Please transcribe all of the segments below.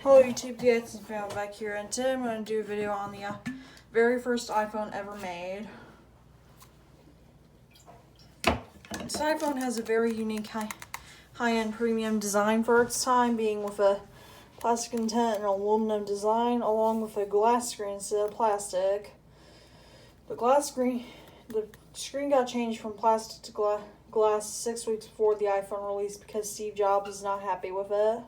Hello YouTube, it's found back here, and today I'm going to do a video on the very first iPhone ever made. This iPhone has a very unique high-end premium design for its time, being with a plastic content and aluminum design, along with a glass screen instead of plastic. The screen got changed from plastic to glass 6 weeks before the iPhone release because Steve Jobs was not happy with it.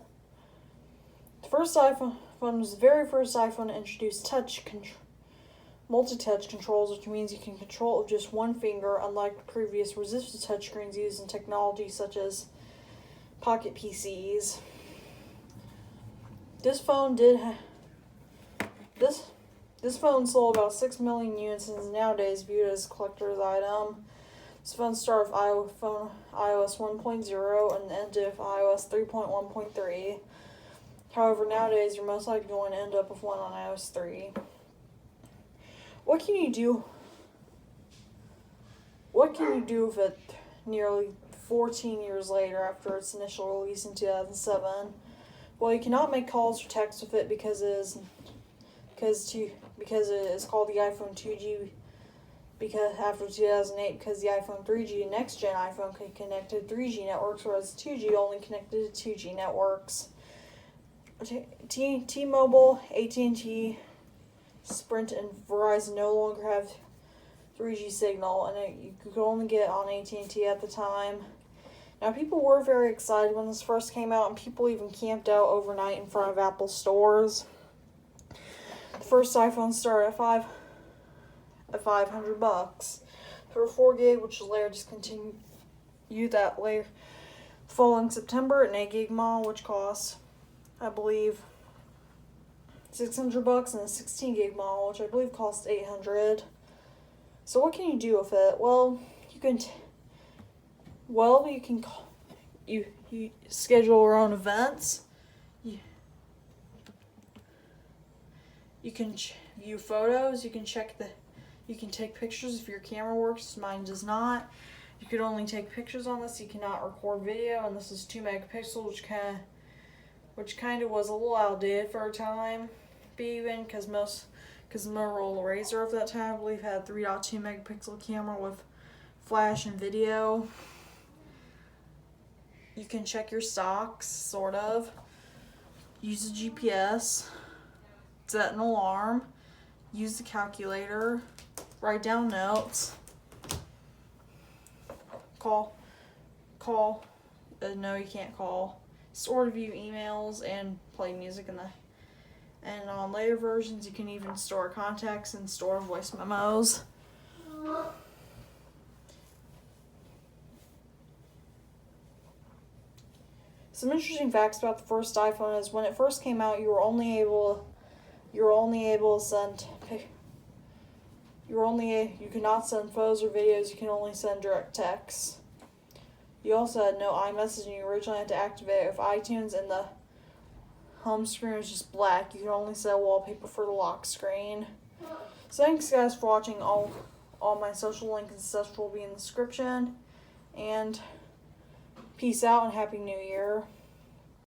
The first iPhone was the very first iPhone to introduce multi-touch controls, which means you can control it with just one finger, unlike the previous resistive touchscreens used in technology such as pocket PCs. This phone sold about 6 million units and is nowadays viewed as a collector's item. This phone started with iOS 1.0 and ended with iOS 3.1.3. However, nowadays you're most likely going to end up with one on iOS 3. What can you do with it nearly 14 years later after its initial release in 2007? Well, you cannot make calls or text with it because it is called the iPhone 2G. Because after 2008, because the iPhone 3G and next gen iPhone can connect to 3G networks, whereas 2G only connected to 2G networks. T-Mobile, AT&T, Sprint, and Verizon no longer have 3G signal, and you could only get it on AT&T at the time. Now, people were very excited when this first came out, and people even camped out overnight in front of Apple stores. The first iPhone started at $500 for 4 gig, which was later discontinued that later following September, an 8 gig model, which costs, I believe, $600, and a 16 gig model, which I believe costs $800. So what can you do with it? Well, you can schedule your own events. You can view photos. You can take pictures if your camera works. Mine does not. You could only take pictures on this. You cannot record video, and this is 2 megapixels, which kind of was a little outdated for our time, because the Motorola Razr of that time, I believe, had a 3.2 megapixel camera with flash and video. You can check your stocks, sort of. Use a GPS. Set an alarm. Use the calculator. Write down notes. Call. No, you can't call. Sort of view emails and play music and on later versions you can even store contacts and store voice memos. Some interesting facts about the first iPhone is when it first came out, you could not send photos or videos. You can only send direct texts. You also had no iMessaging. You originally had to activate it with iTunes, and the home screen was just black. You could only set wallpaper for the lock screen. So thanks guys for watching. All my social links and stuff will be in the description. And peace out and Happy New Year.